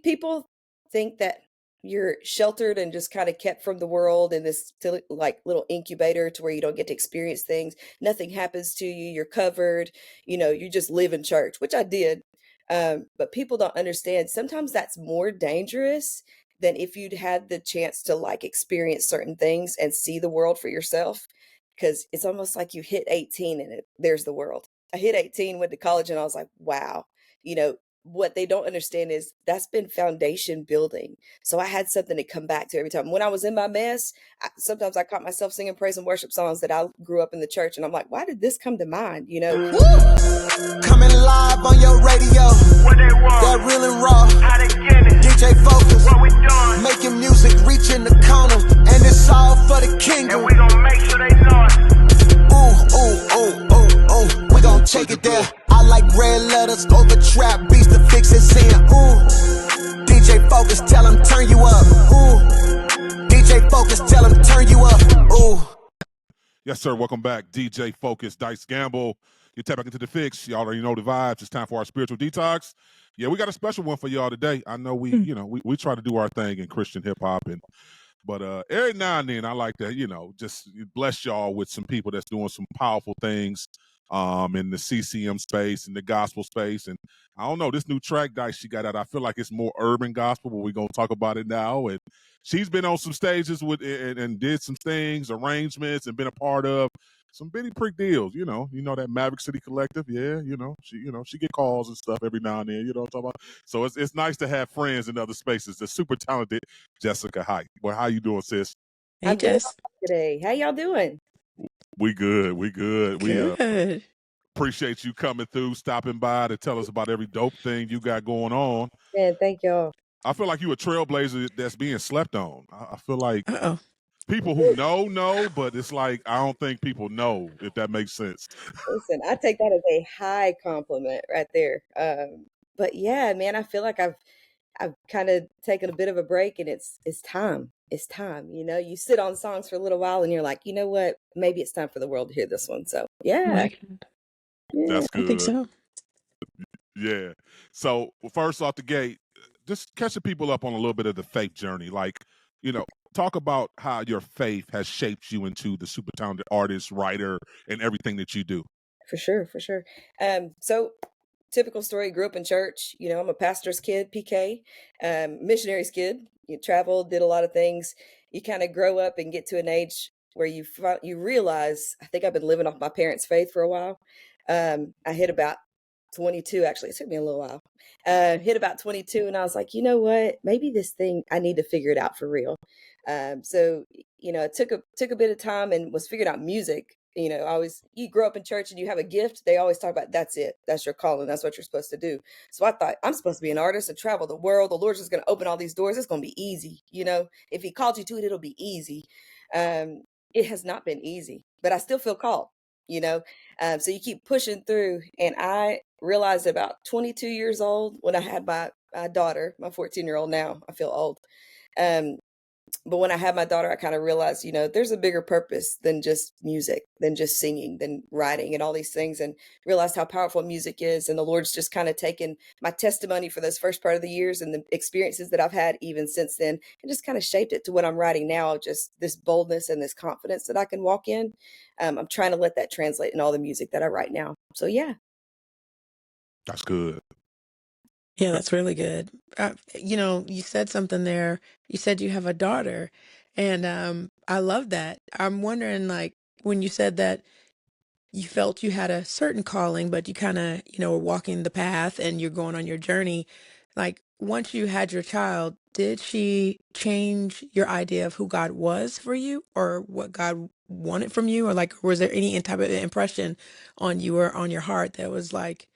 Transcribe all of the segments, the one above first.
people think that you're sheltered and just kind of kept from the world in this like little incubator to where you don't get to experience things. Nothing happens to you. You're covered. You just live in church, which I did. But people don't understand. Sometimes that's more dangerous than if you'd had the chance to like experience certain things and see the world for yourself. Because it's almost like you hit 18 and there's the world. I hit 18, went to college, and I was like, wow, you know, what they don't understand is that's been foundation building. So I had something to come back to every time. When I was in my mess, sometimes I caught myself singing praise and worship songs that I grew up in the church. And I'm like, why did this come to mind? Coming live on your radio. What they want. That real and raw. How they get it. DJ Focus. What we doing. Making music, reaching the corner. And it's all for the kingdom. And we gon' make sure they know it. Ooh, ooh, ooh, ooh, ooh. We gon' take it there. I like red letters over trap beats to fix it. Saying, ooh. DJ Focus, tell him turn you up. Ooh. DJ Focus, tell him turn you up. Ooh. Yes, sir. Welcome back. DJ Focus, Dice Gamble. You tap back into the Fixx. You already know the vibes. It's time for our spiritual detox. Yeah, we got a special one for y'all today. I know we try to do our thing in Christian hip hop, but every now and then I like to, just bless y'all with some people that's doing some powerful things in the CCM space, in the gospel space. And I don't know, this new track Dice she got out, I feel like it's more urban gospel, but we're gonna talk about it now. And she's been on some stages with and did some things, arrangements, and been a part of some bitty prick deals, you know that Maverick City Collective, yeah, she get calls and stuff every now and then, you know what I'm talking about? So it's nice to have friends in other spaces. The super talented Jessica Hitte. Well, how you doing, sis? I'm doing today. How y'all doing? We good. We Good. appreciate you coming through, stopping by to tell us about every dope thing you got going on. Man, thank y'all. I feel like you a trailblazer that's being slept on. I feel like Uh-oh. people who know, but it's like I don't think people know, if that makes sense. Listen, I take that as a high compliment right there. But yeah, man, I feel like I've kind of taken a bit of a break, and it's time. It's time. You sit on songs for a little while and you're like, you know what? Maybe it's time for the world to hear this one. So yeah. That's good. I think so. Yeah. So first off the gate, just catching people up on a little bit of the faith journey. Like, talk about how your faith has shaped you into the super talented artist, writer, and everything that you do. For sure. So typical story, grew up in church. I'm a pastor's kid, PK, missionary's kid. You traveled, did a lot of things. You kind of grow up and get to an age where you realize, I think I've been living off my parents' faith for a while. I hit about 22, actually. It took me a little while. Hit about 22, and I was like, you know what? Maybe this thing, I need to figure it out for real. So it took a bit of time and was figuring out music. You grow up in church and you have a gift. They always talk about that's it. That's your calling. That's what you're supposed to do. So I thought, I'm supposed to be an artist and travel the world. The Lord's just going to open all these doors. It's going to be easy. If he called you to it, it'll be easy. It has not been easy, but I still feel called, so you keep pushing through. And I realized about 22 years old when I had my daughter, my 14-year-old now, I feel old. But when I had my daughter, I kind of realized, there's a bigger purpose than just music, than just singing, than writing and all these things, and realized how powerful music is. And the Lord's just kind of taken my testimony for those first part of the years and the experiences that I've had even since then, and just kind of shaped it to what I'm writing now, just this boldness and this confidence that I can walk in. I'm trying to let that translate in all the music that I write now. So yeah. That's good. Yeah, that's really good. You said something there. You said you have a daughter, and I love that. I'm wondering, like, when you said that you felt you had a certain calling, but you kind of, were walking the path and you're going on your journey. Like, once you had your child, did she change your idea of who God was for you, or what God wanted from you? Or like, was there any type of impression on you or on your heart that was like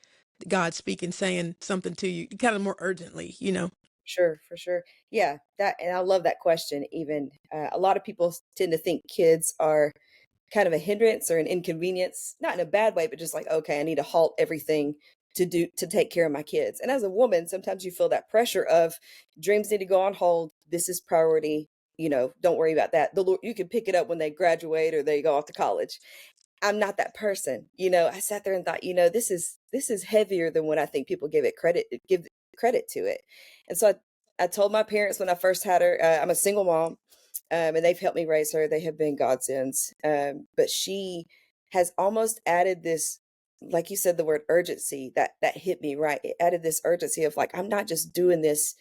God speaking, saying something to you kind of more urgently, Sure, for sure. Yeah, and I love that question. Even a lot of people tend to think kids are kind of a hindrance or an inconvenience, not in a bad way, but just like, okay, I need to halt everything to take care of my kids. And as a woman, sometimes you feel that pressure of dreams need to go on hold. This is priority. Don't worry about that. You can pick it up when they graduate or they go off to college. I'm not that person. I sat there and thought, this is heavier than what I think people give credit to it. And so I told my parents when I first had her, I'm a single mom, and they've helped me raise her. They have been godsends. But she has almost added this, like you said, the word urgency that hit me right. It added this urgency of like, I'm not just doing this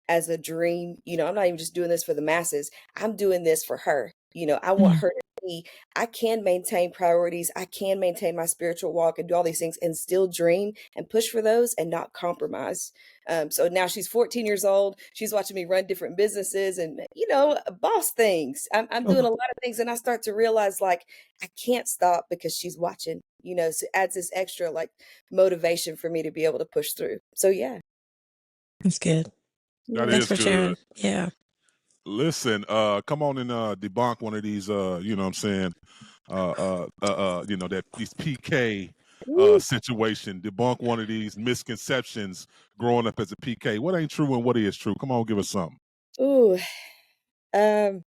as a dream. I'm not even just doing this for the masses. I'm doing this for her. I want Mm. her to see I can maintain priorities. I can maintain my spiritual walk and do all these things and still dream and push for those and not compromise. So now she's 14 years old. She's watching me run different businesses and, boss things. I'm doing Oh, a lot of things. And I start to realize like I can't stop because she's watching, so it adds this extra like motivation for me to be able to push through. So yeah. that's good. That Yeah. Thanks is for good. sharing. Yeah. Listen, come on and debunk one of these, you know what I'm saying, that these PK Woo. situation. Debunk one of these misconceptions growing up as a PK. What ain't true and what is true? Come on, give us something. Ooh. Um,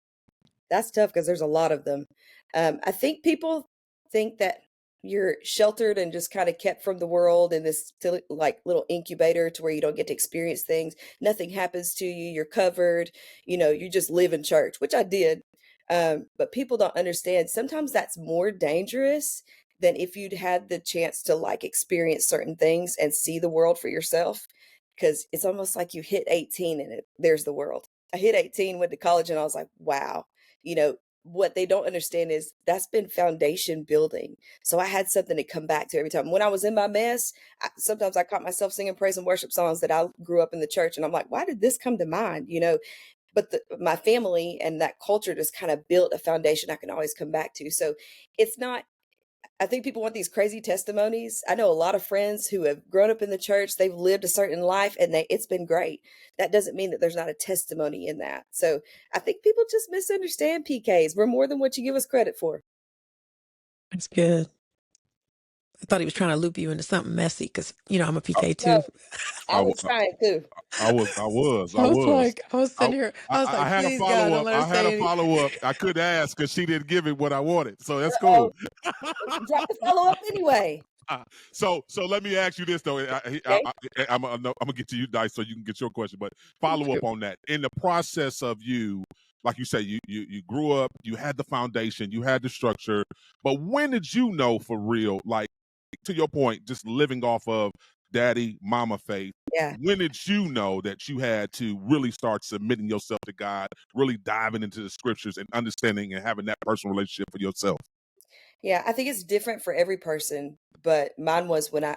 that's tough because there's a lot of them. I think people think that you're sheltered and just kind of kept from the world in this like little incubator to where you don't get to experience things. Nothing happens to you. You're covered. You just live in church, which I did. But people don't understand. Sometimes that's more dangerous than if you'd had the chance to like experience certain things and see the world for yourself. Because it's almost like you hit 18 and there's the world. I hit 18, went to college, and I was like, wow, you know, what they don't understand is that's been foundation building. So I had something to come back to every time. When I was in my mess, sometimes I caught myself singing praise and worship songs that I grew up in the church. And I'm like, why did this come to mind? But my family and that culture just kind of built a foundation I can always come back to. So it's not, I think people want these crazy testimonies. I know a lot of friends who have grown up in the church, they've lived a certain life and it's been great. That doesn't mean that there's not a testimony in that. So I think people just misunderstand PKs. We're more than what you give us credit for. That's good. I thought he was trying to loop you into something messy because, I'm a PK No, too. I I, was trying to. I was, I was, I I was was. like, I was I, sitting here, I was I like, had a please, God, follow don't up. let her I had say a any. follow up. I couldn't ask because she didn't give it what I wanted. So that's cool. Uh-oh. Drop the follow up anyway. So let me ask you this though. Okay. I'm gonna get to you, Dice, so you can get your question. But follow up on that. In the process of you, like you say, you grew up, you had the foundation, you had the structure. But when did you know for real, like to your point, just living off of daddy, mama faith? Yeah. When did you know that you had to really start submitting yourself to God, really diving into the scriptures and understanding and having that personal relationship for yourself? Yeah, I think it's different for every person, but mine was when I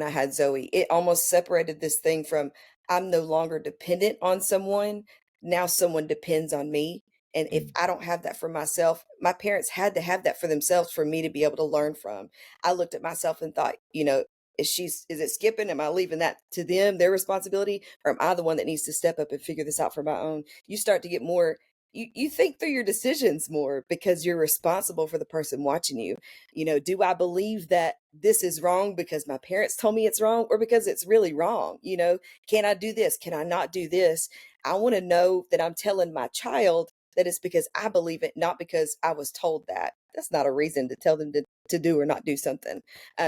had Zoe. It almost separated this thing from I'm no longer dependent on someone. Now someone depends on me. And if I don't have that for myself, my parents had to have that for themselves for me to be able to learn from. I looked at myself and thought, is it skipping? Am I leaving that to them, their responsibility? Or am I the one that needs to step up and figure this out for my own? You start to get more you think through your decisions more because you're responsible for the person watching you. Do I believe that this is wrong because my parents told me it's wrong or because it's really wrong? Can I do this? Can I not do this? I want to know that I'm telling my child that it's because I believe it, not because I was told that. That's not a reason to tell them to do or not do something.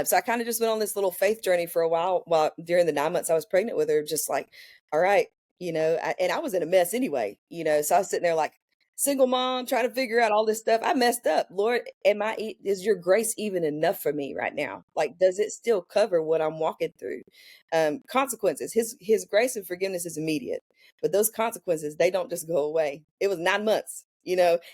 So I kind of just went on this little faith journey for a while during the 9 months I was pregnant with her, just like, all right, and I was in a mess anyway, so I was sitting there like single mom trying to figure out all this stuff. I messed up. Lord, is your grace even enough for me right now? Like, does it still cover what I'm walking through? Consequences. His grace and forgiveness is immediate, but those consequences, they don't just go away. It was 9 months.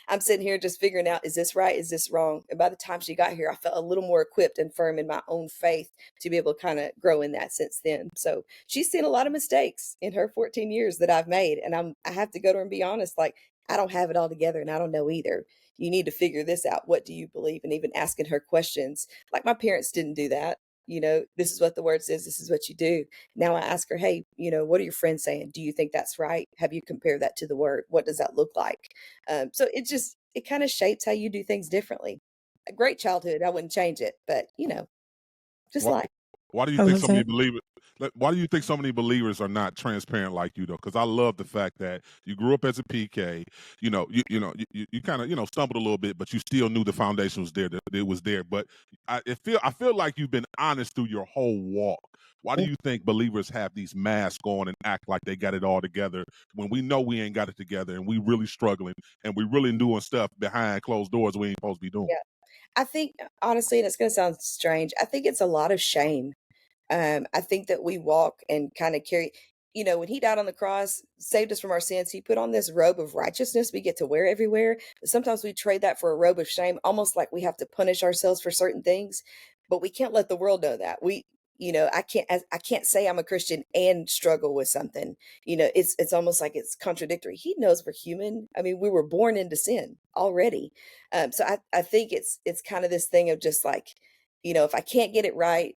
I'm sitting here just figuring out, is this right? Is this wrong? And by the time she got here, I felt a little more equipped and firm in my own faith to be able to kind of grow in that since then. So she's seen a lot of mistakes in her 14 years that I've made. And I have to go to her and be honest, like, I don't have it all together and I don't know either. You need to figure this out. What do you believe? And even asking her questions. Like my parents didn't do that. This is what the word says. This is what you do. Now I ask her, hey, what are your friends saying? Do you think that's right? Have you compared that to the word? What does that look like? So it kind of shapes how you do things differently. A great childhood. I wouldn't change it, but just Why, like, why do you I think love so many that. believers, Why do you think so many believers are not transparent like you though? Because I love the fact that you grew up as a PK. You kind of stumbled a little bit, but you still knew the foundation was there. That it was there. But I feel like you've been honest through your whole walk. Why do you think believers have these masks on and act like they got it all together when we know we ain't got it together and we really struggling and we really doing stuff behind closed doors we ain't supposed to be doing? Yeah. I think, honestly, and it's going to sound strange, I think it's a lot of shame. I think that we walk and kind of carry, when he died on the cross, saved us from our sins, he put on this robe of righteousness we get to wear everywhere. But sometimes we trade that for a robe of shame, almost like we have to punish ourselves for certain things. But we can't let the world know that. I can't say I'm a Christian and struggle with something. It's almost like it's contradictory. He knows we're human. I mean, we were born into sin already. So I think it's kind of this thing of just like, if I can't get it right,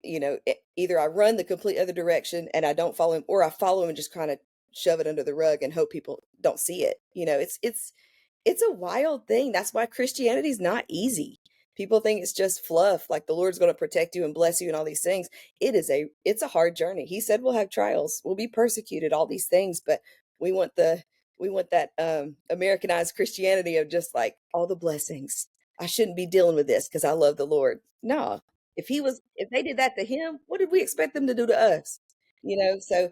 either I run the complete other direction and I don't follow him, or I follow him and just kind of shove it under the rug and hope people don't see it. It's a wild thing. That's why Christianity is not easy. People think it's just fluff, like the Lord's going to protect you and bless you and all these things. It's a hard journey. He said we'll have trials, we'll be persecuted, all these things, but we want that Americanized Christianity of just like all the blessings. I shouldn't be dealing with this because I love the Lord. No, if they did that to him, what did we expect them to do to us? So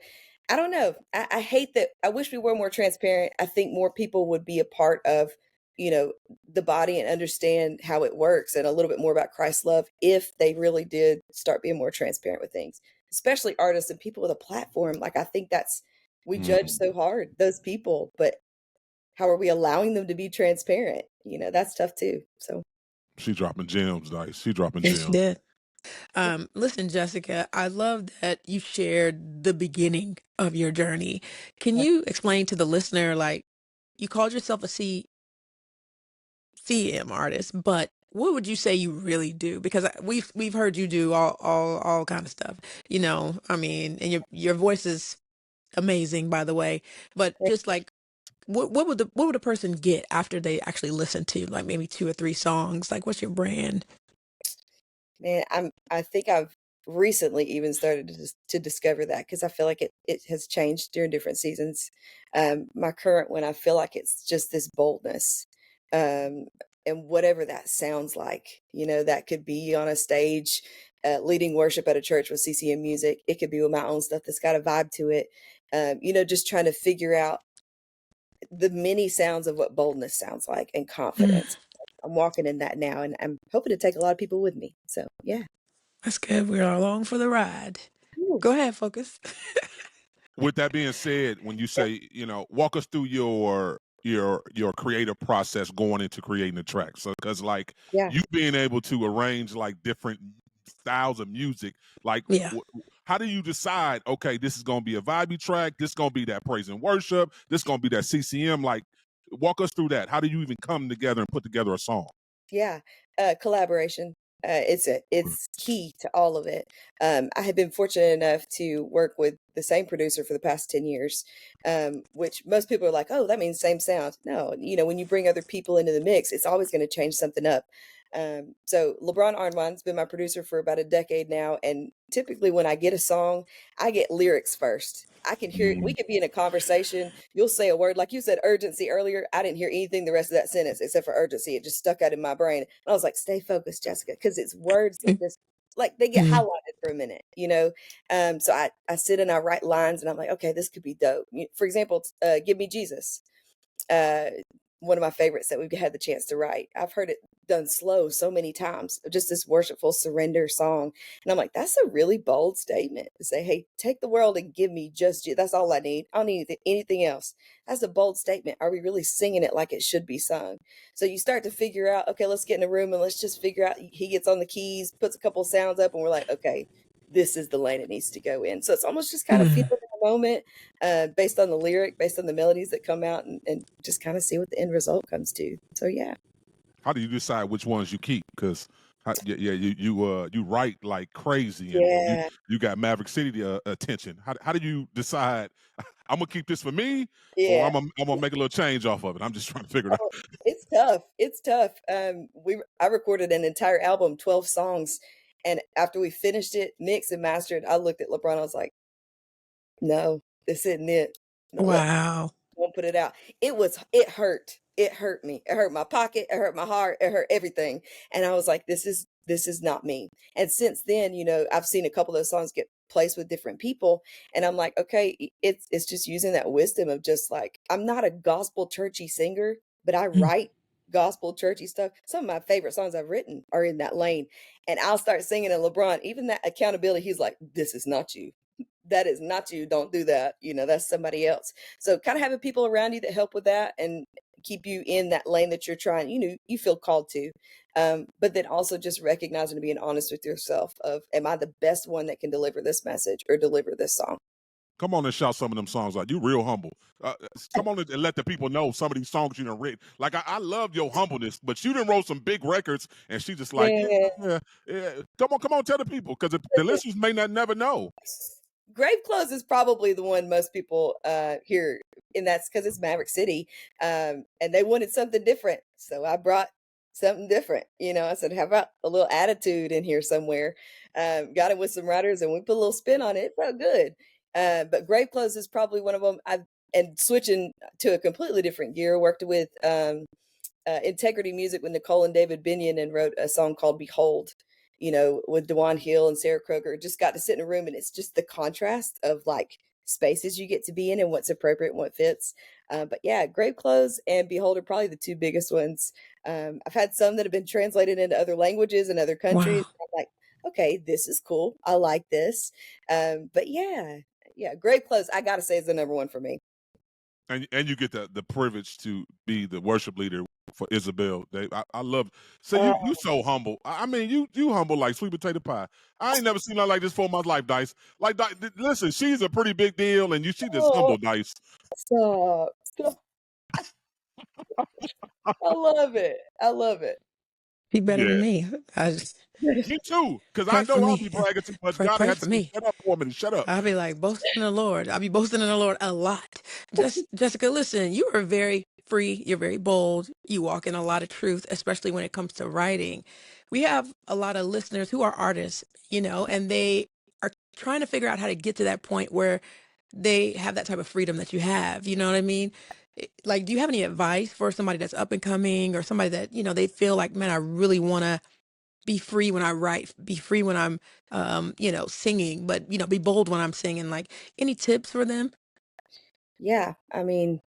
I don't know. I hate that. I wish we were more transparent. I think more people would be a part of, the body and understand how it works and a little bit more about Christ's love if they really did start being more transparent with things, especially artists and people with a platform. Like, I think we judge so hard those people, but how are we allowing them to be transparent? That's tough too. So She dropping gems, Dice. She dropping Yes, you gems. did. Listen, Jessica, I love that you shared the beginning of your journey. Can you explain to the listener, like, you called yourself a CM artist, but what would you say you really do? Because we've heard you do all kind of stuff. I mean, and your voice is amazing, by the way. But just like, what would a person get after they actually listen to like maybe 2 or 3 songs? Like, what's your brand? Man, I think I've recently even started to discover that because I feel like it has changed during different seasons. My current one, I feel like it's just this boldness. Um, and whatever that sounds like, that could be on a stage, leading worship at a church with CCM music. It could be with my own stuff that's got a vibe to it. Just trying to figure out the many sounds of what boldness sounds like and confidence. I'm walking in that now, and I'm hoping to take a lot of people with me. So, yeah. That's good. We're along for the ride. Ooh, Go ahead, focus. With that being said, when you say, walk us through your creative process going into creating the track. So, because like yeah, you being able to arrange like different styles of music, like Yeah. how do you decide? Okay, this is gonna be a vibey track. This is gonna be that praise and worship. This is gonna be that CCM. Like, walk us through that. How do you even come together and put together a song? yeah. Collaboration. It's key to all of it. I have been fortunate enough to work with the same producer for the past 10 years, which most people are like, oh, that means same sound. No, when you bring other people into the mix, it's always going to change something up. So LeBron Armand's been my producer for about a decade now, and typically when I get a song, I get lyrics first. I can hear we could be in a conversation. You'll say a word like you said urgency earlier. I didn't hear anything the rest of that sentence except for urgency. It just stuck out in my brain. And I was like, stay focused, Jessica, because it's words that just like they get Mhm. highlighted for a minute. So I sit and I write lines and I'm like, okay, this could be dope. For example, Give Me Jesus. uh, one of my favorites that we've had the chance to write. I've heard it done slow so many times, just this worshipful surrender song. And I'm like, that's a really bold statement to say, hey, take the world and give me just you. That's all I need. I don't need anything else. That's a bold statement. Are we really singing it like it should be sung? So you start to figure out, okay, let's get in a room and let's just figure out. He gets on the keys, puts a couple sounds up, and we're like, okay, this is the lane it needs to go in. So it's almost just kind of feeling in the moment, based on the lyric, based on the melodies that come out, and just kind of see what the end result comes to. So yeah. How do you decide which ones you keep? Because you write like crazy, and Yeah. you got Maverick City attention. How do you decide? I'm gonna keep this for me, or Yeah. I'm gonna make a little change off of it. I'm just trying to figure it out. Oh, it's tough. It's tough. I recorded an entire album, 12 songs, And after we finished it, mixed and mastered, I looked at LeBron. I was like, no, this isn't it. No, Wow. won't put it out. It hurt. It hurt me. It hurt my pocket. It hurt my heart. It hurt everything. And I was like, this is not me. And since then, I've seen a couple of those songs get placed with different people. And I'm like, okay, it's just using that wisdom of just like, I'm not a gospel churchy singer, but I Mm. write gospel churchy stuff. Some of my favorite songs I've written are in that lane. And I'll start singing, and LeBron, even that accountability, he's like, this is not you. That is not you. Don't do that. That's somebody else. So kind of having people around you that help with that and keep you in that lane that you're trying, you feel called to. But then also just recognizing and being honest with yourself of, am I the best one that can deliver this message or deliver this song? Come on and shout some of them songs out. You real humble. Come on and let the people know some of these songs you done written. Like I love your humbleness, but you done wrote some big records, and she just like, yeah. Come on, tell the people, because the listeners may not never know. Grave Clothes is probably the one most people hear, and that's because it's Maverick City, and they wanted something different, so I brought something different. I said, how about a little attitude in here somewhere? Got it with some writers, and we put a little spin on it. It felt good. But Grave Clothes is probably one of them. And switching to a completely different gear, worked with Integrity Music with Nicole and David Binion, and wrote a song called Behold, with Dewan Hill and Sarah Kroger. Just got to sit in a room, and it's just the contrast of like spaces you get to be in and what's appropriate and what fits. But yeah, Grave Clothes and Behold are probably the two biggest ones. I've had some that have been translated into other languages and other countries. Wow. I'm like, okay, this is cool. I like this. But yeah, Grave Clothes, I gotta say, is the number one for me. And you get the privilege to be the worship leader for Isabel. I love. So you so humble. I mean, you humble like sweet potato pie. I ain't never seen her like this for my life, Dice. Like, listen, she's a pretty big deal, and she just humble, Dice. Stop. I love it. I love it. Be better Yeah. than me. I just Me too, because I pray for know I'll me. be bragging too much. God Pray had for to say, me. shut up for a minute. Shut up. I'll be like boasting in the Lord. I'll be boasting in the Lord a lot. Jessica, listen, you are very free. You're very bold. You walk in a lot of truth, especially when it comes to writing. We have a lot of listeners who are artists, and they are trying to figure out how to get to that point where they have that type of freedom that you have. You know what I mean? Like, do you have any advice for somebody that's up and coming, or somebody that, they feel like, man, I really want to be free when I write, be free when I'm, singing, but, be bold when I'm singing? Like, any tips for them? Yeah, I mean,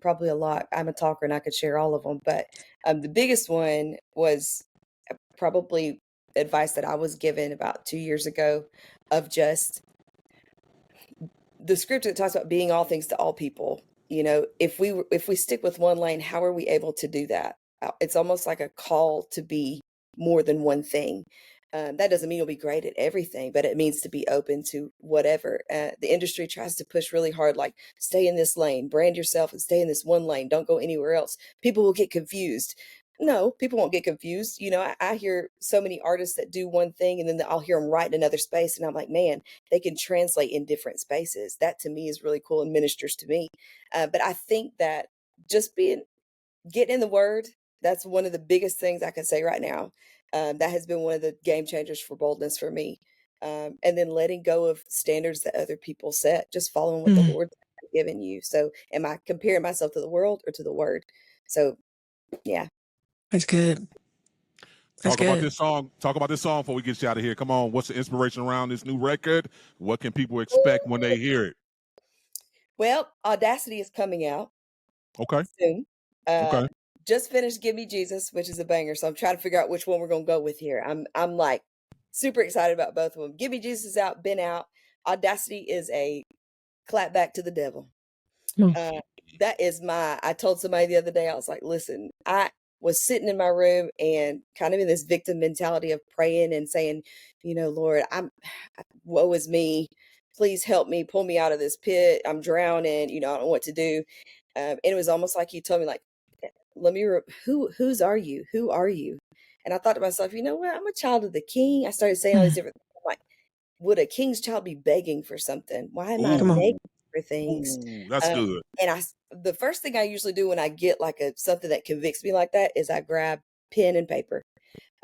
probably a lot. I'm a talker and I could share all of them, but the biggest one was probably advice that I was given about 2 years ago, of just the scripture that talks about being all things to all people. If we stick with one lane, how are we able to do that? It's almost like a call to be more than one thing. That doesn't mean you'll be great at everything, but it means to be open to whatever. The industry tries to push really hard, like, stay in this lane, brand yourself, and stay in this one lane. Don't go anywhere else. People will get confused. No, people won't get confused. I hear so many artists that do one thing, and then I'll hear them write in another space, and I'm like, man, they can translate in different spaces. That to me is really cool and ministers to me. But I think that just getting in the word, that's one of the biggest things I can say right now. That has been one of the game changers for boldness for me. And then letting go of standards that other people set, just following what the Lord's given you. So am I comparing myself to the world or to the word? So yeah. That's good. That's Talk about good. this song. Talk about this song before we get you out of here. Come on. What's the inspiration around this new record? What can people expect when they hear it? Well, Audacity is coming out Okay. soon. Okay. Just finished Give Me Jesus, which is a banger. So I'm trying to figure out which one we're gonna go with here. I'm like super excited about both of them. Give Me Jesus is out, been out. Audacity is a clap back to the devil. That is I told somebody the other day, I was like, listen, I was sitting in my room and kind of in this victim mentality of praying and saying, Lord, woe is me. Please help me, pull me out of this pit. I'm drowning. I don't know what to do. And it was almost like he told me, like, let me, whose are you? Who are you? And I thought to myself, you know what? I'm a child of the king. I started saying all these different things. I'm like, would a king's child be begging for something? Why am I Come on. begging for things? Ooh, that's good. And the first thing I usually do when I get like something that convicts me like that is I grab pen and paper.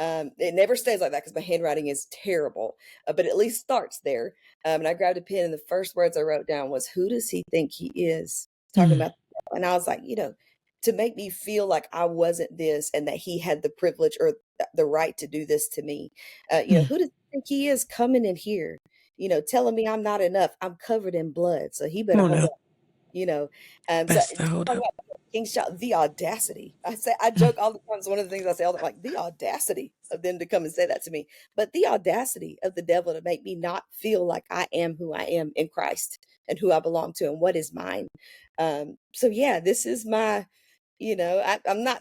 It never stays like that because my handwriting is terrible, but at least starts there. And I grabbed a pen, and the first words I wrote down was, "Who does he think he is?" Talking about, and I was like, to make me feel like I wasn't this, and that he had the privilege or the right to do this to me. Who does he think he is coming in here? Telling me I'm not enough. I'm covered in blood, so he better Oh hold no. up. You know, so That's the hold talk up. about King Shot, the audacity. I joke all the time. It's one of the things I say all the time, like the audacity of them to come and say that to me. But the audacity of the devil to make me not feel like I am who I am in Christ and who I belong to and what is mine. So yeah, this is my, I'm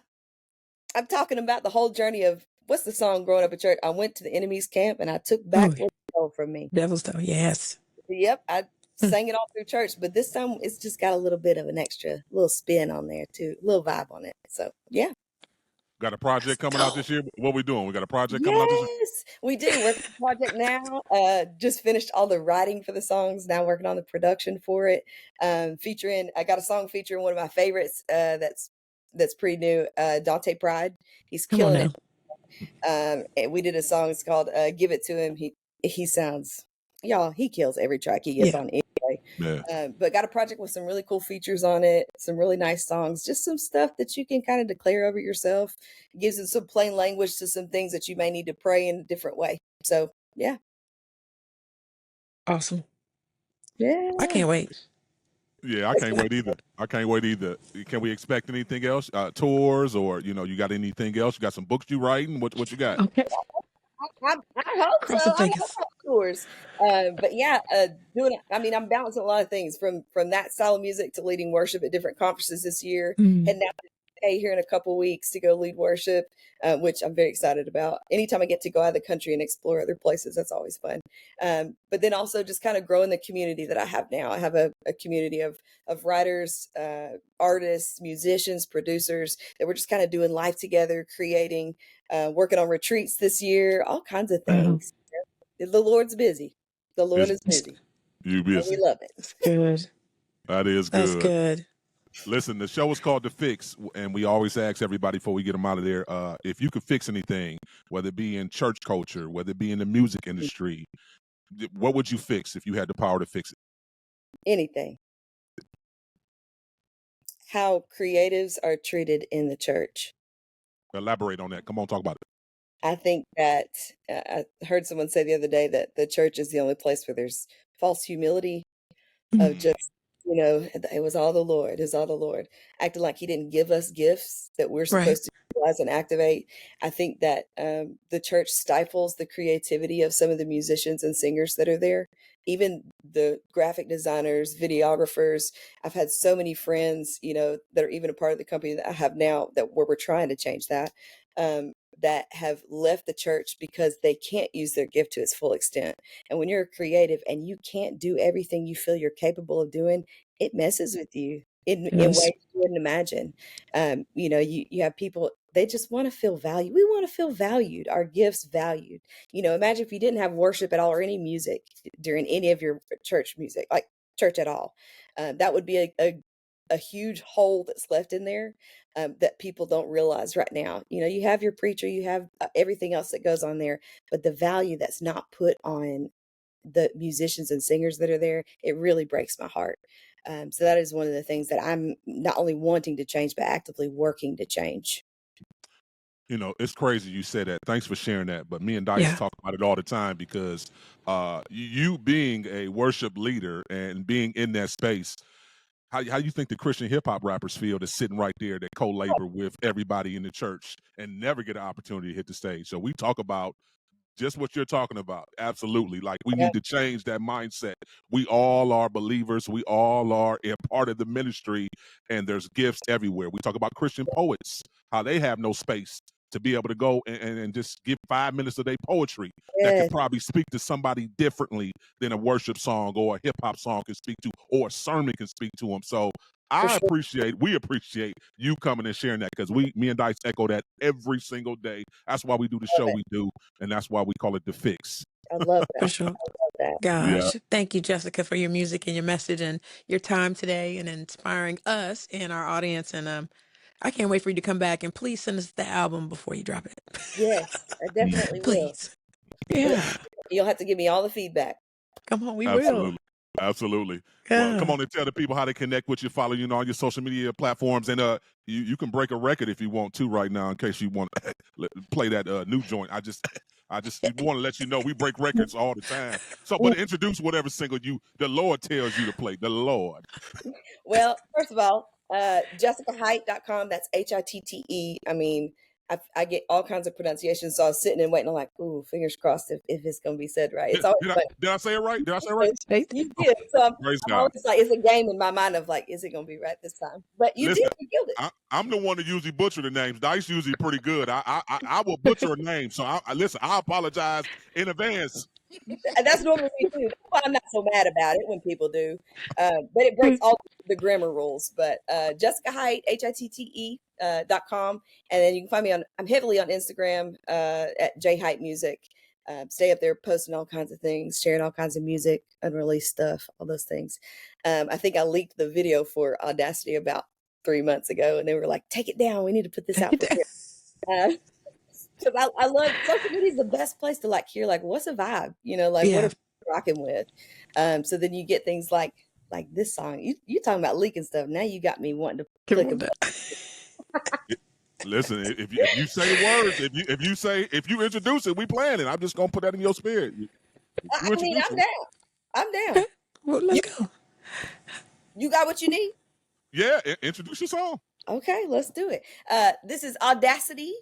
talking about the whole journey of what's the song growing up at church? I went to the enemy's camp and I took back Oh, what they stole from me. Devil's Toe. Yes. Yep, I Mm. sang it all through church, but this time it's just got a little bit of an extra little spin on there too, little vibe on it. So yeah. Got a project coming out Go. this year? What we doing? We got a project coming out this year? Yes, we do. Working on the project now. Just finished all the writing for the songs. Now working on the production for it. Featuring, I got a song featuring one of my favorites. That's pretty new. Dante Pride. He's Come on killing it. now. And we did a song. It's called "Give It to Him." He sounds, y'all. He kills every track he gets Yeah. on anyway. Yeah. But got a project with some really cool features on it. Some really nice songs. Just some stuff that you can kind of declare over yourself. It gives it some plain language to some things that you may need to pray in a different way. So yeah, Awesome. yeah. I can't wait. Yeah, I can't wait either. I can't wait either. Can we expect anything else? Tours or you got anything else? You got some books you writing? What you got? Okay. I hope so. Crossing I hope fingers. tours. But yeah, I'm balancing a lot of things from that style of music to leading worship at different conferences this year. Mm. And now here in a couple weeks to go lead worship, which I'm very excited about. Anytime I get to go out of the country and explore other places, that's always fun. But then also just kind of growing the community that I have now. I have a community of writers, artists, musicians, producers that we're just kind of doing life together, creating, working on retreats this year, all kinds of Wow. things. The Lord's busy. The Lord is Busy. busy. You And we busy. love it. That's good. That is That's good. good. Listen, the show is called The Fixx, and we always ask everybody before we get them out of there, if you could fix anything, whether it be in church culture, whether it be in the music industry, what would you fix if you had the power to fix it? Anything. How creatives are treated in the church. Elaborate on that. Come on, talk about it. I think that I heard someone say the other day that the church is the only place where there's false humility of just, it was all the Lord, it's all the Lord, acting like he didn't give us gifts that we're Right. supposed to utilize and activate. I think that the church stifles the creativity of some of the musicians and singers that are there, even the graphic designers, videographers. I've had so many friends, that are even a part of the company that I have now that where we're trying to change that. That have left the church because they can't use their gift to its full extent. And when you're a creative and you can't do everything you feel you're capable of doing, it messes with you in Yes. ways you wouldn't imagine. You have people, they just want to feel valued. We want to feel valued, our gifts valued. Imagine if you didn't have worship at all or any music during any of your church music, like church at all. That would be a huge hole that's left in there, that people don't realize right now. You have your preacher, you have everything else that goes on there, but the value that's not put on the musicians and singers that are there, it really breaks my heart. So that is one of the things that I'm not only wanting to change, but actively working to change. It's crazy you said that. Thanks for sharing that. But me and Dice Yeah. talk about it all the time because you being a worship leader and being in that space, how you think the Christian hip hop rappers feel that's sitting right there that co-labor with everybody in the church and never get an opportunity to hit the stage? So we talk about just what you're talking about. Absolutely. Like we Yeah. need to change that mindset. We all are believers. We all are a part of the ministry, and there's gifts everywhere. We talk about Christian poets, how they have no space to be able to go and just give 5 minutes of their poetry that Yes, could probably speak to somebody differently than a worship song or a hip hop song can speak to, or a sermon can speak to them. So for sure. we appreciate you coming and sharing that because me and Dice echo that every single day. That's why we do the show we do, and that's why we call it The Fixx. I love For that. sure. I love that. Yeah. Gosh. Thank you, Jessica, for your music and your message and your time today and inspiring us and our audience. And I can't wait for you to come back and please send us the album before you drop it. Yes, I definitely will. Please. Yeah. You'll have to give me all the feedback. Come on, we Absolutely. will. Absolutely. Well, come Yeah. on and tell the people how to connect with you, follow you on all your social media platforms, and you can break a record if you want to right now in case you want to play that new joint. I just want to let you know we break records all the time. So, but introduce whatever single the Lord tells you to play. The Lord. Well, first of all, JessicaHitte.com. That's Hitte. I mean, I get all kinds of pronunciations, so I was sitting and waiting. I'm like, ooh, fingers crossed if it's going to be said right. It's always Did I say it right? Did I say it right? You did. So I'm Praise God. always like, it's a game in my mind of like, is it going to be right this time? But you Listen, did. You killed it. I'm the one that usually butcher the names. Dice usually pretty good. I will butcher a name. So listen, I apologize in advance. And that's normally me too. That's why I'm not so mad about it when people do. But it breaks all the grammar rules. But Jessica Hitte, HITTE.com. And then you can find me I'm heavily on Instagram at JHitte Music. Stay up there posting all kinds of things, sharing all kinds of music, unreleased stuff, all those things. I think I leaked the video for Audacity about 3 months ago, and they were like, take it down. We need to put this out for here. Because I love social media is the best place to like hear like what's a vibe, like what are we rocking with. So then you get things like this song. You talking about leaking stuff. Now you got me wanting to click a button. Listen, if you say the words, if you introduce it, we playing it. I'm just gonna put that in your spirit. I mean, I'm down. I'm down. Well, let's go. You got what you need? Yeah, introduce your song. Okay, let's do it. This is Audacity.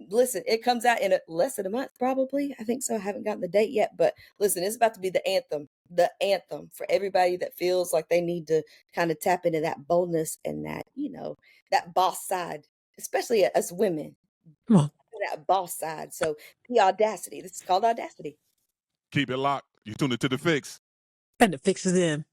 Listen, it comes out in less than a month, probably. I think so. I haven't gotten the date yet, but listen, it's about to be the anthem for everybody that feels like they need to kind of tap into that boldness and that, that boss side, especially us women. Come on. That boss side. So the Audacity. This is called Audacity. Keep it locked. You tuned into the Fixx. And the Fixx is in.